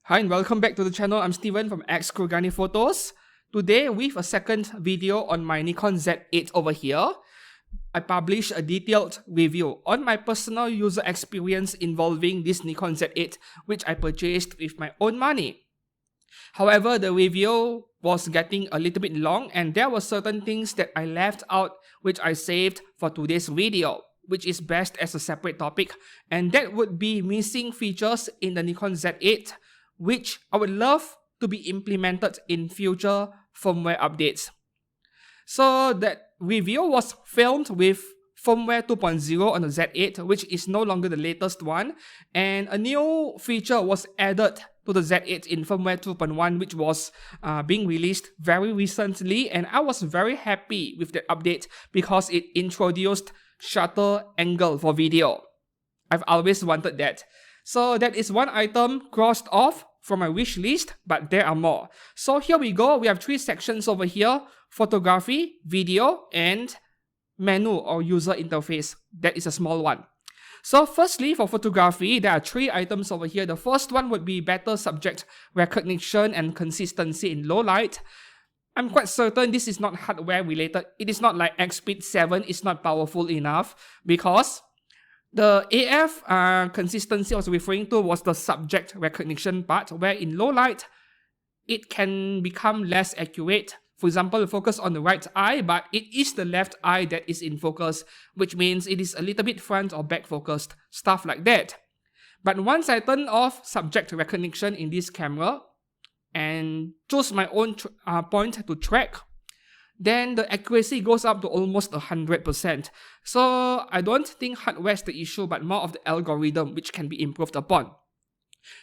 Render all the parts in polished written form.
Hi and welcome back to the channel. I'm Steven from Kurgani Photos. Today with a second video on my Nikon Z8 over here. I published a detailed review on my personal user experience involving this Nikon Z8 which I purchased with my own money. However, the review was getting a little bit long and there were certain things that I left out which I saved for today's video, which is best as a separate topic, and that would be missing features in the Nikon Z8 which I would love to be implemented in future firmware updates. So that review was filmed with Firmware 2.0 on the Z8, which is no longer the latest one, and a new feature was added to the Z8 in Firmware 2.1, which was being released very recently, and I was very happy with that update because it introduced shutter angle for video. I've always wanted that. So that is one item crossed off from my wish list, but there are more. So here we go. We have three sections over here: photography, video, and menu or user interface. That is a small one. So firstly, for photography, there are three items over here. The first one would be better subject recognition and consistency in low light. I'm quite certain this is not hardware related. It is not like X-Speed 7 is not powerful enough, because the AF consistency I was referring to was the subject recognition part, where in low light, it can become less accurate. For example, focus on the right eye, but it is the left eye that is in focus, which means it is a little bit front or back focused, stuff like that. But once I turn off subject recognition in this camera and choose my own point to track, then the accuracy goes up to almost 100%. So I don't think hardware is the issue, but more of the algorithm which can be improved upon.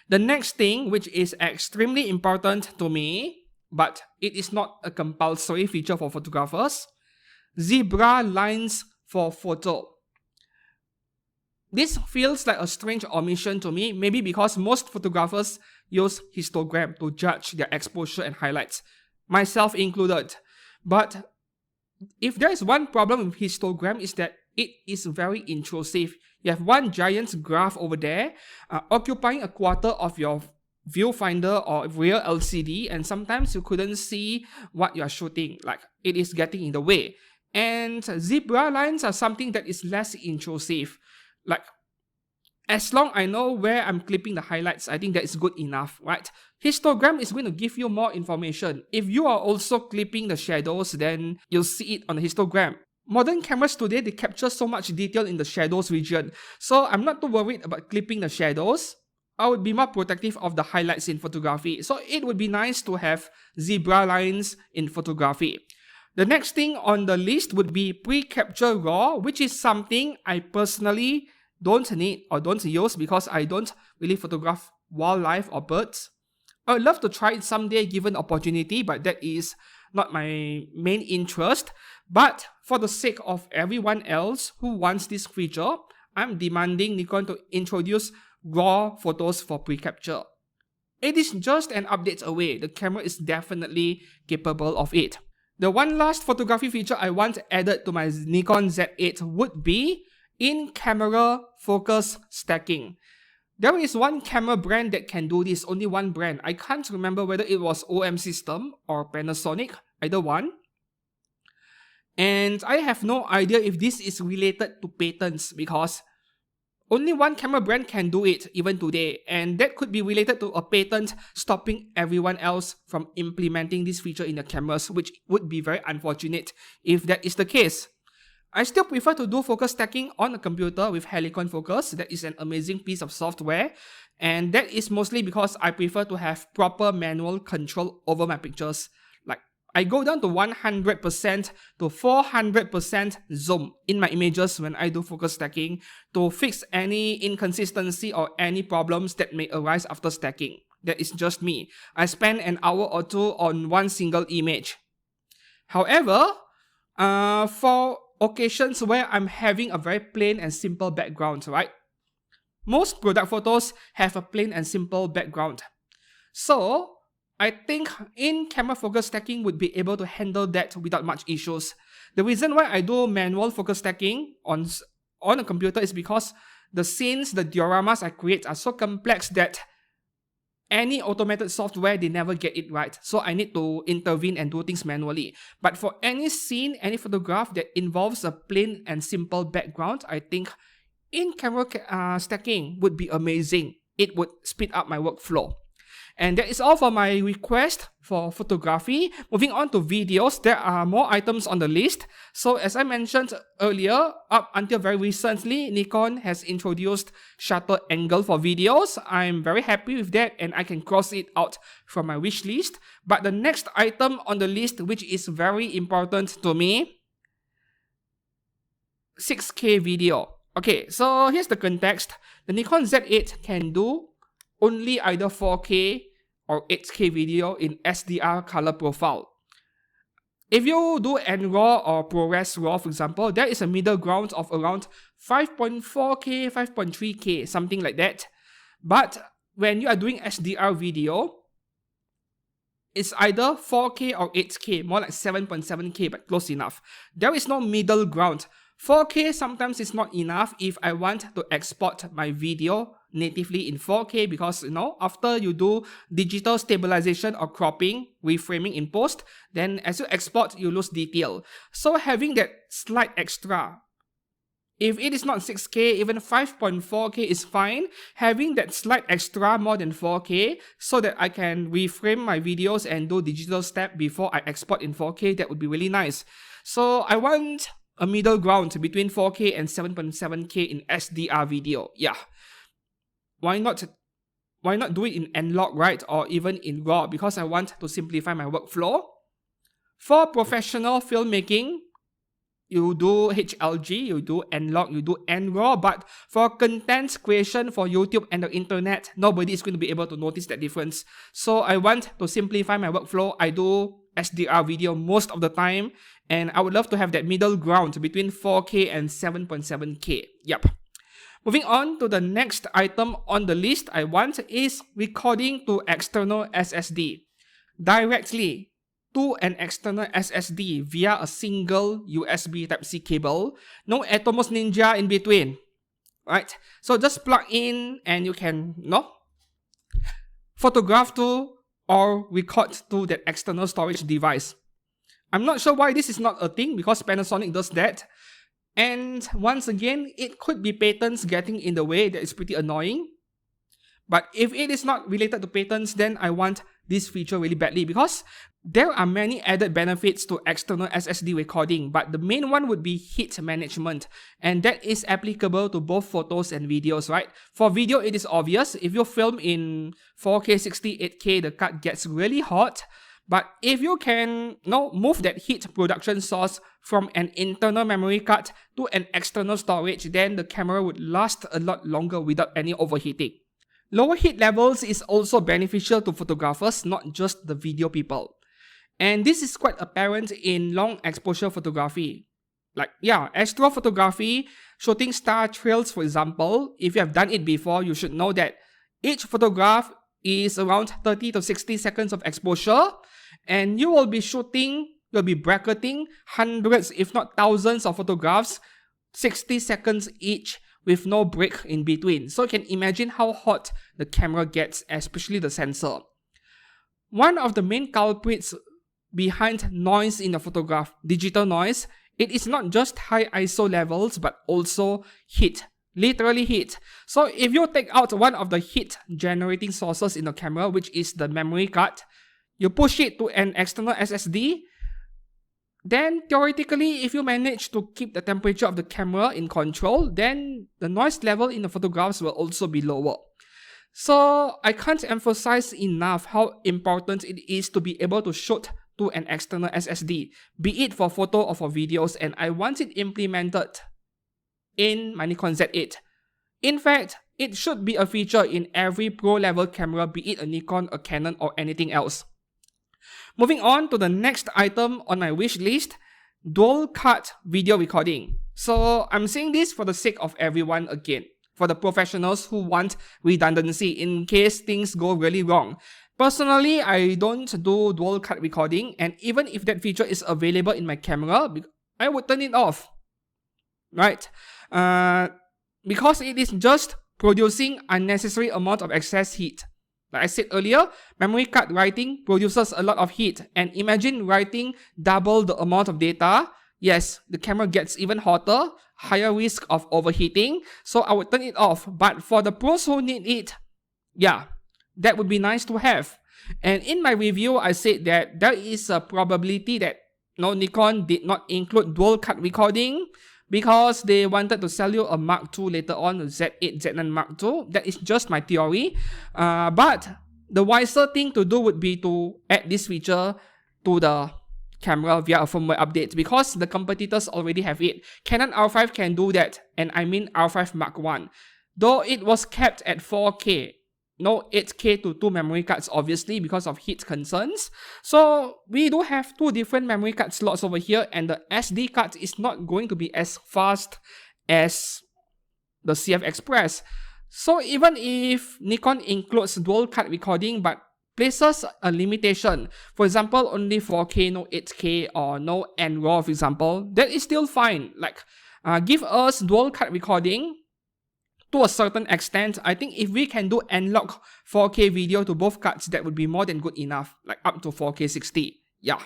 The next thing, which is extremely important to me, but it is not a compulsory feature for photographers: zebra lines for photo. This feels like a strange omission to me, maybe because most photographers use histogram to judge their exposure and highlights, myself included. But if there is one problem with histogram, is that it is very intrusive. You have one giant graph over there, occupying a quarter of your viewfinder or rear LCD, and sometimes you couldn't see what you are shooting, like it is getting in the way. And zebra lines are something that is less intrusive. Like, as long I know where I'm clipping the highlights, I think that is good enough, right? Histogram is going to give you more information. If you are also clipping the shadows, then you'll see it on the histogram. Modern cameras today, they capture so much detail in the shadows region, so I'm not too worried about clipping the shadows. I would be more protective of the highlights in photography. So it would be nice to have zebra lines in photography. The next thing on the list would be pre-capture RAW, which is something I personally don't need or don't use because I don't really photograph wildlife or birds. I would love to try it someday given opportunity, but that is not my main interest. But for the sake of everyone else who wants this feature, I'm demanding Nikon to introduce RAW photos for pre-capture. It is just an update away. The camera is definitely capable of it. The one last photography feature I want added to my Nikon Z8 would be in-camera focus stacking. There is one camera brand that can do this, only one brand. I can't remember whether it was OM System or Panasonic, either one. And I have no idea if this is related to patents, because only one camera brand can do it even today, and that could be related to a patent stopping everyone else from implementing this feature in their cameras, which would be very unfortunate if that is the case. I still prefer to do focus stacking on a computer with Helicon Focus. That is an amazing piece of software, and that is mostly because I prefer to have proper manual control over my pictures. Like, I go down to 100% to 400% zoom in my images when I do focus stacking to fix any inconsistency or any problems that may arise after stacking. That is just me. I spend an hour or two on one single image. However, for occasions where I'm having a very plain and simple background, right? Most product photos have a plain and simple background. So I think in-camera focus stacking would be able to handle that without much issues. The reason why I do manual focus stacking on a computer is because the scenes, the dioramas I create are so complex that any automated software, they never get it right. So I need to intervene and do things manually. But for any scene, any photograph that involves a plain and simple background, I think in-camera stacking would be amazing. It would speed up my workflow. And that is all for my request for photography. Moving on to videos, there are more items on the list. So as I mentioned earlier, up until very recently, Nikon has introduced shutter angle for videos. I'm very happy with that and I can cross it out from my wish list. But the next item on the list, which is very important to me, 6K video. Okay, so here's the context. The Nikon Z8 can do only either 4K or 8K video in SDR color profile. If you do NRAW or ProRes RAW, for example, there is a middle ground of around 5.4K, 5.3K, something like that. But when you are doing SDR video, it's either 4K or 8K, more like 7.7K, but close enough. There is no middle ground. 4K sometimes is not enough if I want to export my video natively in 4K because, you know, after you do digital stabilization or cropping, reframing in post, then as you export, you lose detail. So having that slight extra, if it is not 6K, even 5.4K is fine. Having that slight extra more than 4K so that I can reframe my videos and do digital step before I export in 4K, that would be really nice. So I want a middle ground between 4K and 7.7K in SDR video. Yeah. Why not do it in N-Log, right? Or even in RAW, because I want to simplify my workflow. For professional filmmaking, you do HLG, you do N-Log, you do N-RAW, but for content creation for YouTube and the internet, nobody is going to be able to notice that difference. So I want to simplify my workflow. I do SDR video most of the time, and I would love to have that middle ground between 4K and 7.7K. Yep. Moving on to the next item on the list I want is recording to external SSD. Directly to an external SSD via a single USB Type-C cable. No Atomos Ninja in between. Right? So just plug in and you can, photograph to or record to that external storage device. I'm not sure why this is not a thing because Panasonic does that. And once again, it could be patents getting in the way. That is pretty annoying. But if it is not related to patents, then I want this feature really badly because there are many added benefits to external SSD recording, but the main one would be heat management, and that is applicable to both photos and videos, right? For video, it is obvious. If you film in 4K, 60, 8K, the card gets really hot. But if you can move that heat production source from an internal memory card to an external storage, then the camera would last a lot longer without any overheating. Lower heat levels is also beneficial to photographers, not just the video people. And this is quite apparent in long exposure photography. Astrophotography, shooting star trails, for example. If you have done it before, you should know that each photograph is around 30 to 60 seconds of exposure, and you will be bracketing hundreds, if not thousands of photographs, 60 seconds each with no break in between. So you can imagine how hot the camera gets, especially the sensor. One of the main culprits behind noise in a photograph, digital noise, it is not just high ISO levels, but also heat. Literally heat. So if you take out one of the heat generating sources in the camera, which is the memory card, you push it to an external SSD, then theoretically, if you manage to keep the temperature of the camera in control, then the noise level in the photographs will also be lower. So I can't emphasize enough how important it is to be able to shoot to an external SSD, be it for photo or for videos, and I want it implemented in my Nikon Z8. In fact, it should be a feature in every pro-level camera, be it a Nikon, a Canon, or anything else. Moving on to the next item on my wish list, dual cut video recording. So I'm saying this for the sake of everyone again, for the professionals who want redundancy in case things go really wrong. Personally, I don't do dual cut recording, and even if that feature is available in my camera, I would turn it off. Right? Because it is just producing unnecessary amount of excess heat. Like I said earlier, memory card writing produces a lot of heat, and imagine writing double the amount of data. Yes, the camera gets even hotter, higher risk of overheating, so I would turn it off. But for the pros who need it, yeah, that would be nice to have. And in my review, I said that there is a probability that Nikon did not include dual cut recording because they wanted to sell you a Mark II later on, Z8, Z9 Mark II. That is just my theory. But the wiser thing to do would be to add this feature to the camera via a firmware update, because the competitors already have it. Canon R5 can do that, and I mean R5 Mark I. Though it was capped at 4K. No 8K to 2 memory cards, obviously, because of heat concerns. So we do have 2 different memory card slots over here, and the SD card is not going to be as fast as the CF Express. So even if Nikon includes dual card recording but places a limitation, for example, only 4K, no 8K, or no NRAW, for example, that is still fine. Like, give us dual card recording to a certain extent. I think if we can do analog 4K video to both cards, that would be more than good enough, like up to 4K 60. Yeah.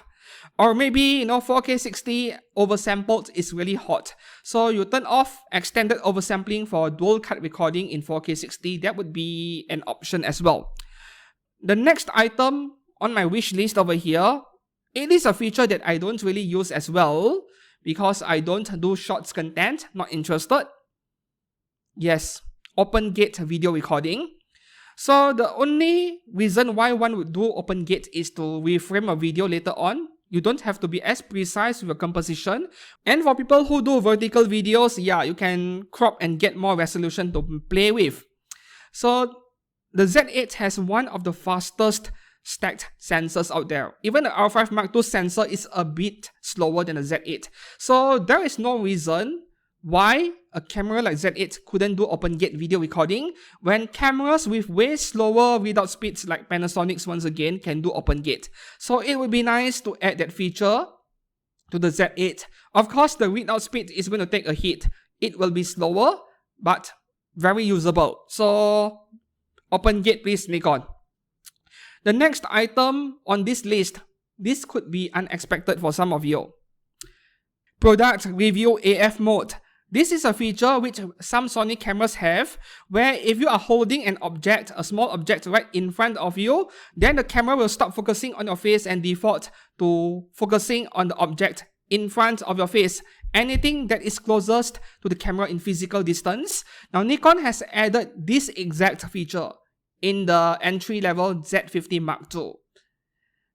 Or maybe, 4K 60 oversampled is really hot. So you turn off extended oversampling for dual cut recording in 4K 60. That would be an option as well. The next item on my wish list over here, it is a feature that I don't really use as well because I don't do shorts content, not interested. Yes, open gate video recording. So the only reason why one would do open gate is to reframe a video later on. You don't have to be as precise with your composition. And for people who do vertical videos, yeah, you can crop and get more resolution to play with. So the Z8 has one of the fastest stacked sensors out there. Even the R5 Mark II sensor is a bit slower than the Z8. So there is no reason why a camera like Z8 couldn't do open gate video recording when cameras with way slower readout speeds like Panasonic's once again can do open gate. So it would be nice to add that feature to the Z8. Of course, the readout speed is going to take a hit. It will be slower, but very usable. So open gate please, Nikon. The next item on this list, this could be unexpected for some of you. Product review AF mode. This is a feature which some Sony cameras have, where if you are holding an object, a small object right in front of you, then the camera will stop focusing on your face and default to focusing on the object in front of your face. Anything that is closest to the camera in physical distance. Now Nikon has added this exact feature in the entry-level Z50 Mark II.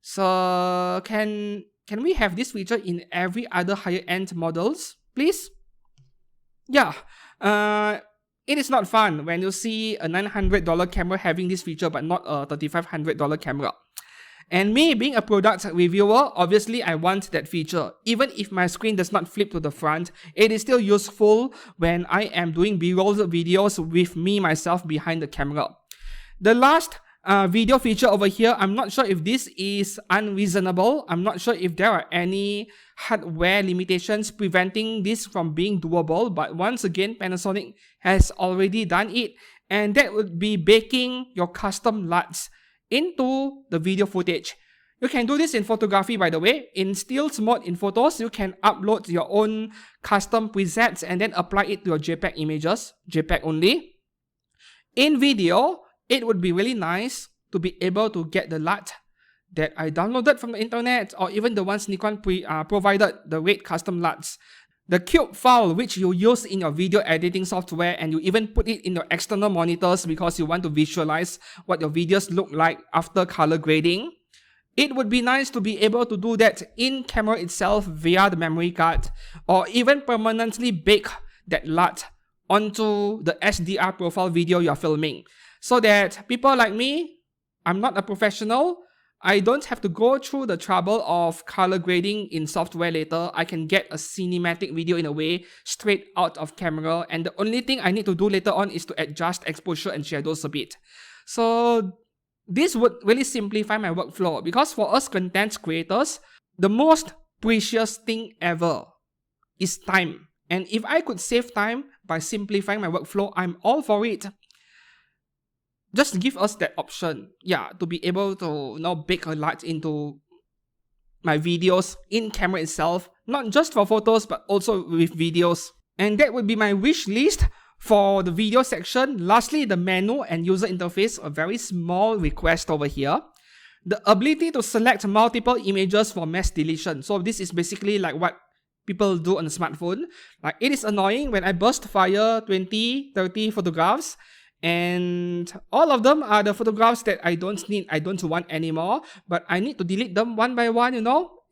So can we have this feature in every other higher-end models, please? Yeah, it is not fun when you see a $900 camera having this feature but not a $3,500 camera. And me being a product reviewer, obviously I want that feature. Even if my screen does not flip to the front, it is still useful when I am doing B-roll videos with me myself behind the camera. The last video feature over here, I'm not sure if this is unreasonable. I'm not sure if there are any hardware limitations preventing this from being doable, but once again, Panasonic has already done it, and that would be baking your custom LUTs into the video footage. You can do this in photography, by the way. In stills mode in photos, you can upload your own custom presets and then apply it to your JPEG images, JPEG only. In video, it would be really nice to be able to get the LUT that I downloaded from the internet, or even the ones Nikon provided, the RAID custom LUTs. The cube file which you use in your video editing software, and you even put it in your external monitors because you want to visualize what your videos look like after color grading. It would be nice to be able to do that in camera itself via the memory card, or even permanently bake that LUT onto the SDR profile video you are filming. So that people like me, I'm not a professional, I don't have to go through the trouble of color grading in software later. I can get a cinematic video in a way straight out of camera, and the only thing I need to do later on is to adjust exposure and shadows a bit. So this would really simplify my workflow, because for us content creators, the most precious thing ever is time. And if I could save time by simplifying my workflow, I'm all for it. just give us that option, yeah, to be able to bake a light into my videos in camera itself, not just for photos but also with videos. And that would be my wish list for the video section. Lastly, the menu and user interface, a very small request over here. The ability to select multiple images for mass deletion. So this is basically like what people do on a smartphone. Like, it is annoying when I burst fire 20, 30 photographs, and all of them are the photographs that I don't need, I don't want anymore, but I need to delete them one by one,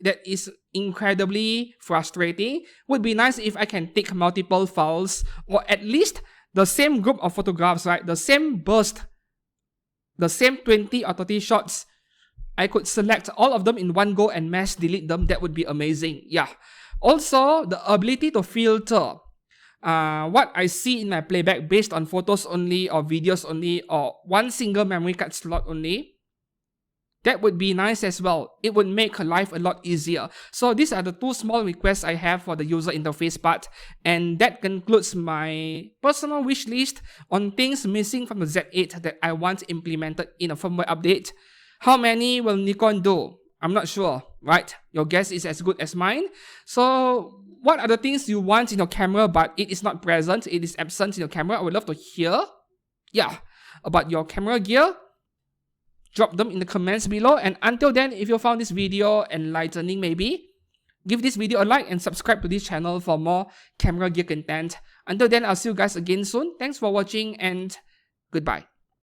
That is incredibly frustrating. Would be nice if I can take multiple files, or at least the same group of photographs, right? The same burst, the same 20 or 30 shots. I could select all of them in one go and mass delete them. That would be amazing. Yeah. Also, the ability to filter what I see in my playback based on photos only or videos only or one single memory card slot only. That would be nice as well. It would make life a lot easier. So these are the two small requests I have for the user interface part. And that concludes my personal wish list on things missing from the Z8 that I want implemented in a firmware update. How many will Nikon do? I'm not sure, right? Your guess is as good as mine. So what are the things you want in your camera but it is not present, it is absent in your camera? I would love to hear, about your camera gear. Drop them in the comments below. And until then, if you found this video enlightening maybe, give this video a like and subscribe to this channel for more camera gear content. Until then, I'll see you guys again soon. Thanks for watching and goodbye.